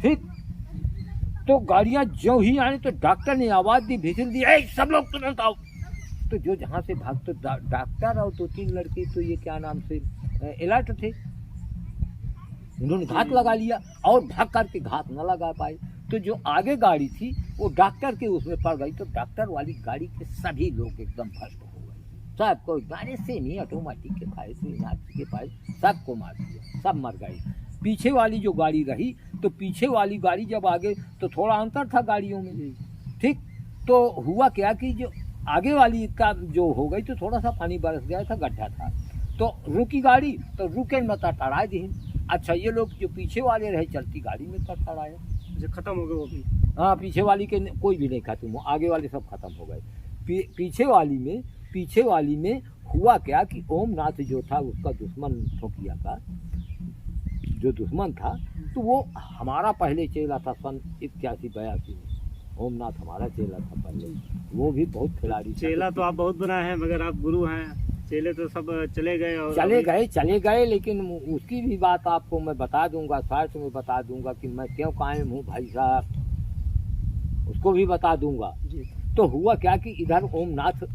ठीक। तो गाड़ियां जो ही आई तो डॉक्टर ने आवाज दी, भिसिल दी, ए सब लोग तुरंत आओ। तो जो जहाँ से भाग, तो डॉक्टर और 2-3 लड़के तो ये क्या नाम से अलर्ट थे, उन्होंने घात लगा लिया और भाग करके घात न लगा पाए। तो जो आगे गाड़ी थी वो डॉक्टर के उसमें पड़ गई, तो डॉक्टर वाली गाड़ी के सभी लोग एकदम भस्म हो गए। सब कोई गाड़ी से नहीं, ऑटोमेटिक के पाए से के पाए सबको मार दिया, सब मर गए। पीछे वाली जो गाड़ी रही, तो पीछे वाली गाड़ी जब आगे, तो थोड़ा अंतर था गाड़ियों में, ठीक। तो हुआ क्या कि जो आगे वाली का जो हो गई, तो थोड़ा सा पानी बरस गया था, गड्ढा था, तो रुकी गाड़ी, तो रुके मत टड़ा दी। अच्छा, ये लोग जो पीछे वाले रहे चलती गाड़ी में टड़ाया, खत्म हो गए वो भी। हाँ, पीछे वाली के कोई भी नहीं खत्म हो, आगे वाले सब खत्म हो गए। पीछे वाली में हुआ क्या कि ओमनाथ जो था उसका दुश्मन ठोकिया का जो दुश्मन था, तो वो हमारा पहले चेला था सन 81-82 में। ओमनाथ हमारा चेला था पहले, वो भी बहुत खिलाड़ी। चेला तो आप बहुत बनाए हैं, मगर आप गुरु हैं। चेले तो सब चले गए और चले गए, लेकिन उसकी भी बात आपको मैं बता दूंगा, शॉर्ट में बता दूंगा कि मैं क्यों कायम हूँ भाई साहब, उसको भी बता दूंगा जी। तो हुआ क्या कि इधर ओमनाथ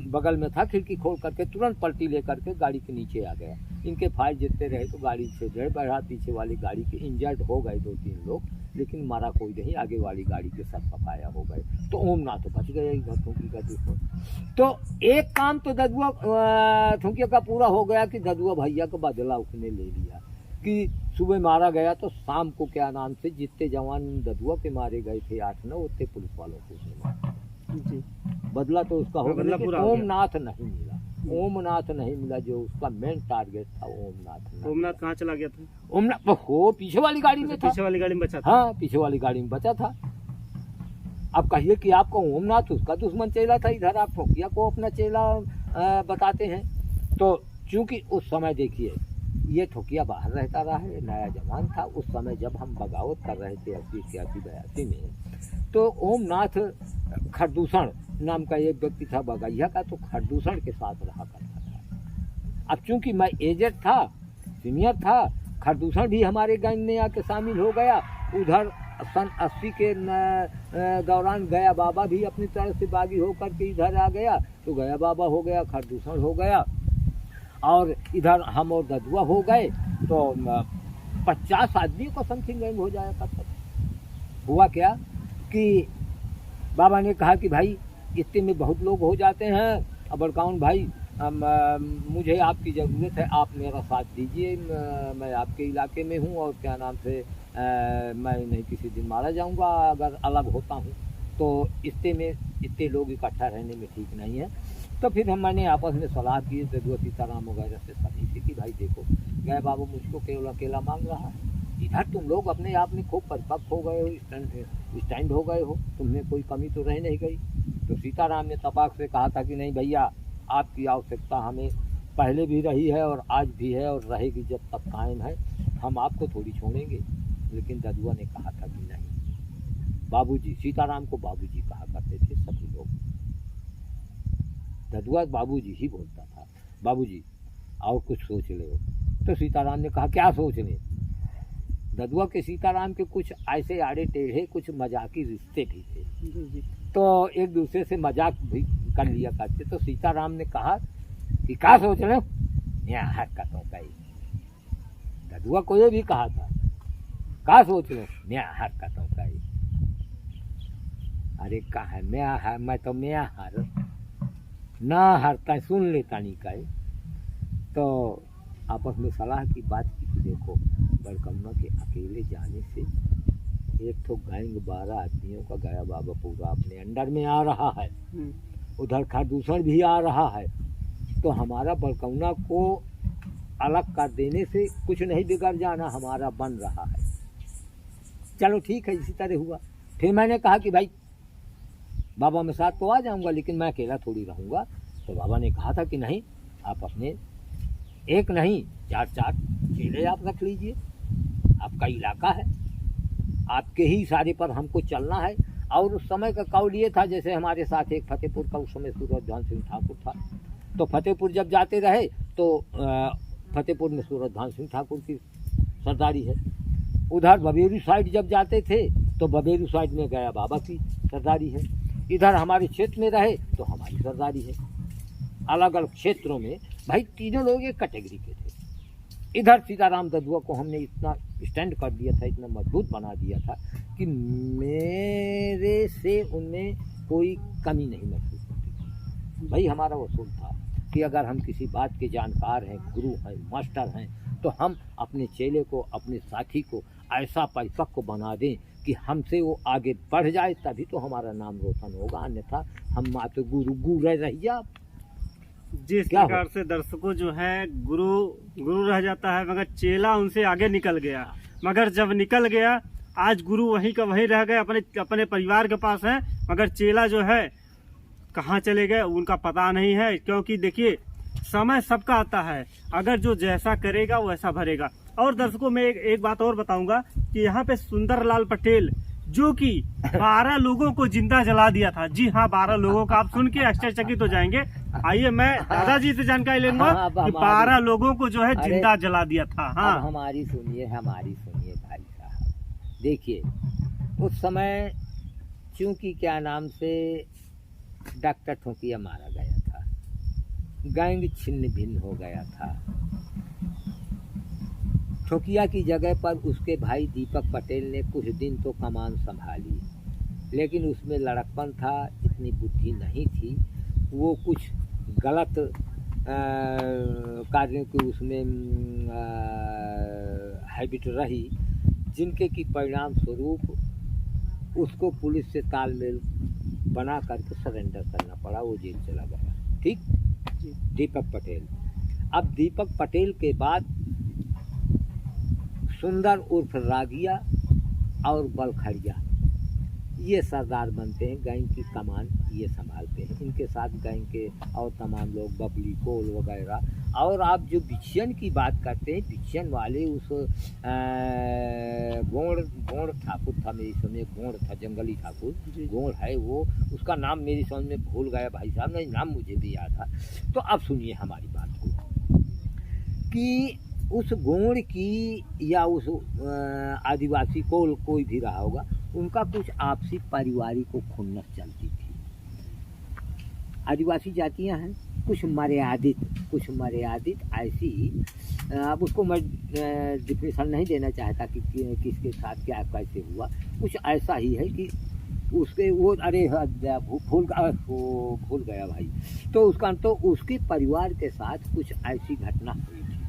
बगल में था, खिड़की खोल करके तुरंत पलटी लेकर के गाड़ी के नीचे आ गया। इनके फायर जितने रहे तो गाड़ी से डर बढ़ा, पीछे वाली गाड़ी के इंजर्ड हो गए 2-3 लोग, लेकिन मारा कोई नहीं, आगे वाली गाड़ी के सब पकाया हो गए। तो ओमनाथ बच गया इधर ठोकी का दुश्मन। तो एक काम तो ददुआ ठोकिया का पूरा हो गया कि ददुआ भैया का बदला उसने ले लिया कि सुबह मारा गया, तो शाम को क्या नाम से जितने जवान ददुआ के मारे गए थे 8-9, उतने पुलिस वालों को उसने मारा जी। बदला तो उसका हो गया, ओमनाथ नहीं मिला। ओमनाथ नहीं मिला, जो उसका मेन टारगेट था ओमनाथ। ओमनाथ कहाँ चला गया था? ओमनाथ हो पीछे वाली गाड़ी में था, पीछे वाली गाड़ी में बचा था। हाँ, पीछे वाली गाड़ी में बचा था। अब कहिए कि आपको ओमनाथ उसका दुश्मन चेला था, इधर आप ठोकिया को अपना चेला बताते हैं। तो चूंकि उस समय देखिए ये ठोकिया बाहर रहता रहा है, नया जवान था उस समय जब हम बगावत कर रहे थे 80-81-82 में, तो ओमनाथ खरदूषण नाम का एक व्यक्ति था बगैया का, तो खरदूषण के साथ रहा करता था। अब चूंकि मैं एजेड था, सीनियर था, खरदूषण भी हमारे गैंग में आके शामिल हो गया। उधर सन 80 के दौरान गया बाबा भी अपनी तरफ से बागी होकर के इधर आ गया, तो गया बाबा हो गया, खरदूषण हो गया, और इधर हम और ददुआ हो गए, तो 50 आदमियों का समथिंग गैंग हो जाया करता था। हुआ क्या कि बाबा ने कहा कि भाई इतने में बहुत लोग हो जाते हैं, अब काउन भाई मुझे आपकी ज़रूरत है, आप मेरा साथ दीजिए, मैं आपके इलाके में हूँ और क्या नाम से मैं नहीं किसी दिन मारा जाऊँगा अगर अलग होता हूँ, तो इतने लोग इकट्ठा रहने में ठीक नहीं है। तो फिर मैंने आपस में सलाह की ददुआ सीताराम वगैरह से सभी से कि भाई देखो, गए बाबू मुझको केवल अकेला मांग रहा है, इधर तुम लोग अपने आप में खूब परिपक्व हो गए हो, स्टैंड हो गए हो, तुम्हें कोई कमी तो रह नहीं गई। तो सीताराम ने तपाक से कहा था कि नहीं भैया, आपकी आवश्यकता हमें पहले भी रही है और आज भी है और रहेगी जब तक कायम है, हम आपको थोड़ी छोड़ेंगे। लेकिन ददुआ ने कहा था कि नहीं, बाबूजी, सीताराम को बाबूजी कहा करते थे सभी लोग, ददुआ बाबूजी ही बोलता था, बाबूजी और कुछ सोच ले। तो सीताराम ने कहा क्या सोच ले। ददुआ के सीताराम के कुछ ऐसे आड़े टेढ़े कुछ मजाकी रिश्ते भी थे, तो एक दूसरे से मजाक भी कर लिया करते। तो सीताराम ने कहा कि क्या सोच रहे हो, यहाँ हरकतों का ही। ददुआ को ये भी कहा था, क्या सोच रहे हो, यहाँ हरकतों का ही। अरे कहा मैं तो मैं हार ना हारता, सुन लेता नहीं का। तो आपस में सलाह की बात की कि देखो, बड़कम्मा के अकेले जाने से एक तो गैंग 12 आदमियों का गया बाबा पूरा अपने अंडर में आ रहा है, उधर खरदूषण भी आ रहा है, तो हमारा बड़कौना को अलग कर देने से कुछ नहीं बिगड़ जाना, हमारा बन रहा है। चलो ठीक है, इसी तरह हुआ। फिर मैंने कहा कि भाई बाबा मैं साथ तो आ जाऊंगा, लेकिन मैं अकेला थोड़ी रहूंगा। तो बाबा ने कहा था कि नहीं, आप अपने एक नहीं 4-4 चेले आप रख लीजिए, आपका इलाका है, आपके ही इशारे पर हमको चलना है। और उस समय का कौल ये था, जैसे हमारे साथ एक फतेहपुर का उस समय सूरजभान सिंह ठाकुर था, तो फतेहपुर जब जाते रहे तो फतेहपुर में सूरजभान सिंह ठाकुर की सरदारी है, उधर बबेरू साइड जब जाते थे तो बबेरू साइड में गया बाबा की सरदारी है, इधर हमारे क्षेत्र में रहे तो हमारी सरदारी है। अलग अलग क्षेत्रों में भाई तीनों लोग एक कैटेगरी के थे। इधर सीताराम ददुआ को हमने इतना स्टैंड कर दिया था, इतना मजबूत बना दिया था कि मेरे से उनमें कोई कमी नहीं महसूस होती। भाई हमारा उसूल था कि अगर हम किसी बात के जानकार हैं, गुरु हैं, मास्टर हैं, तो हम अपने चेले को, अपने साथी को ऐसा परिपक्व बना दें कि हमसे वो आगे बढ़ जाए, तभी तो हमारा नाम रोशन होगा। अन्यथा हम मात्र गुरु रहिया। जिस प्रकार से दर्शकों जो है गुरु रह जाता है, मगर चेला उनसे आगे निकल गया। मगर जब निकल गया, आज गुरु वहीं का वहीं रह गए, अपने परिवार के पास है, मगर चेला जो है कहाँ चले गए उनका पता नहीं है। क्योंकि देखिए समय सबका आता है, अगर जो जैसा करेगा वैसा भरेगा। और दर्शकों में एक बात और बताऊंगा कि यहाँ पे सुंदरलाल पटेल जो कि 12 लोगों को जिंदा जला दिया था। जी हाँ, 12 लोगों का आप सुन के आश्चर्यचकित हो जाएंगे। आइए मैं दादाजी से जानकारी लूंगा कि 12 लोगों को जो है जिंदा जला दिया था। हाँ, हमारी सुनिए भाई साहब। देखिए उस समय चूंकि क्या नाम से डॉक्टर ठोकिया मारा गया था, गैंग छिन्न भिन्न हो गया था। ठोकिया की जगह पर उसके भाई दीपक पटेल ने कुछ दिन तो कमान संभाली, लेकिन उसमें लड़कपन था, इतनी बुद्धि नहीं थी। वो कुछ गलत कार्यों की उसमें हैबिट रही, जिनके की परिणाम स्वरूप उसको पुलिस से तालमेल बना करके सरेंडर करना पड़ा। वो जेल चला गया। ठीक, दीपक पटेल। अब दीपक पटेल के बाद सुंदर उर्फ रागिया और बलखड़िया ये सरदार बनते हैं, गैंग की कमान ये संभालते हैं। इनके साथ गैंग के और तमाम लोग बबली कोल वगैरह। और आप जो बिछियन की बात करते हैं, बिछियन वाले उस गोड़ ठाकुर था, मेरी समझ में गोड़ था, जंगली ठाकुर गोड़ है वो, उसका नाम मेरी समझ में भूल गया भाई साहब, नहीं नाम मुझे भी याद था। तो अब सुनिए हमारी बात को कि उस गोड़ की या उस आदिवासी कोल कोई भी रहा होगा, उनका कुछ आपसी पारिवारिक खुन्नस चलती थी। आदिवासी जातियां हैं कुछ मर्यादित ऐसी, अब उसको मैं डिफिनेशन नहीं देना चाहता कि किसके साथ क्या कैसे हुआ, कुछ ऐसा ही है कि उसके वो अरे भूल गया भाई। तो उसका तो उसके परिवार के साथ कुछ ऐसी घटना हुई थी।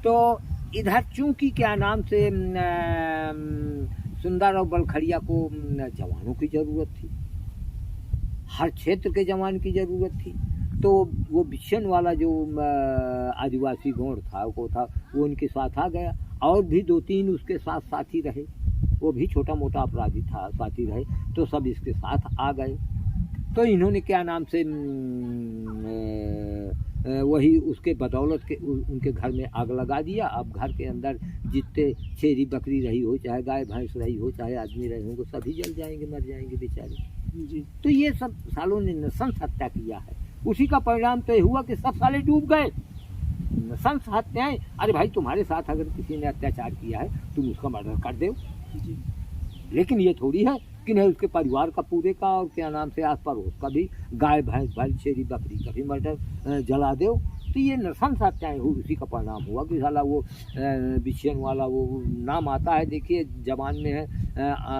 तो इधर चूंकि क्या नाम से सुंदर और बलखड़िया को जवानों की ज़रूरत थी, हर क्षेत्र के जवान की ज़रूरत थी। तो वो बिछन वाला जो आदिवासी गोड़ था वो उनके साथ आ गया, और भी 2-3 उसके साथ साथी रहे, वो भी छोटा मोटा अपराधी था, साथी रहे, तो सब इसके साथ आ गए। तो इन्होंने क्या नाम से वही उसके बदौलत के उनके घर में आग लगा दिया। अब घर के अंदर जितने छेरी बकरी रही हो, चाहे गाय भैंस रही हो, चाहे आदमी रहे होंगे, सभी जल जाएंगे, मर जाएंगे बेचारे जी। तो ये सब सालों ने नृशंस हत्या किया है। उसी का परिणाम तो हुआ कि सब साले डूब गए। नृशंस हत्याएं, अरे भाई तुम्हारे साथ अगर किसी ने अत्याचार किया है तुम उसका मर्डर कर दो, लेकिन ये थोड़ी है कि नहीं उसके परिवार का पूरे का और क्या नाम से आस पड़ोस का भी, गाय भैंस भाई छेरी बकरी का भी मर्डर जला दो। तो ये नृशंस हत्याएं हुई, उसी का परिणाम हुआ कि साला वो बिछियन वाला वो नाम आता है, देखिए जबान में है,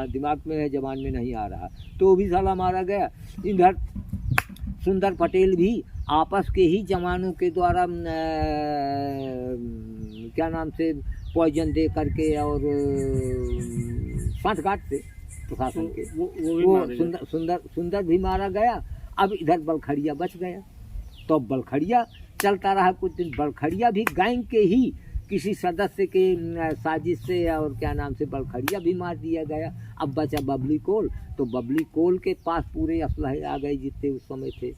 दिमाग में है, जबान में नहीं आ रहा, तो वो भी साला मारा गया। इधर सुंदर पटेल भी आपस के ही जवानों के द्वारा क्या नाम से पॉइजन दे करके और सांठगांठ से प्रशासन के वो सुंदर भी मारा गया। अब इधर बलखड़िया बच गया। तो बलखड़िया चलता रहा कुछ दिन। बलखड़िया भी गैंग के ही किसी सदस्य के साजिश से और क्या नाम से बलखड़िया भी मार दिया गया। अब बचा बबली कोल, तो बबली कोल के पास पूरे असलहे आ गए जितने उस समय थे,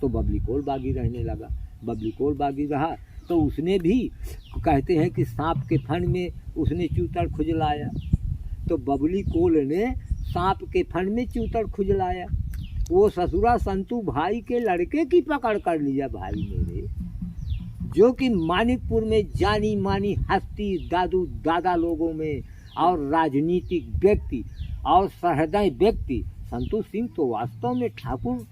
तो बबली कोल बागी रहने लगा। बबली कोल बागी रहा तो उसने भी, कहते हैं कि सांप के फन में उसने चूतड़ खुजलाया, तो बबली कोल ने सांप के फन में चूतड़ खुजलाया। वो ससुरा संतू भाई के लड़के की पकड़ कर लिया भाई मेरे, जो कि मानिकपुर में जानी मानी हस्ती दादा लोगों में और राजनीतिक व्यक्ति और सहृदय व्यक्ति संतोष सिंह तो वास्तव में ठाकुर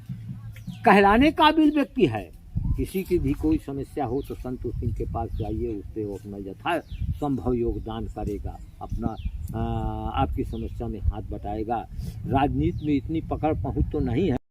कहलाने काबिल व्यक्ति है। किसी की भी कोई समस्या हो तो संतोष सिंह के पास जाइए, उससे वो अपना यथा संभव योगदान करेगा, अपना आपकी समस्या में हाथ बटाएगा। राजनीति में इतनी पकड़ पहुँच तो नहीं है।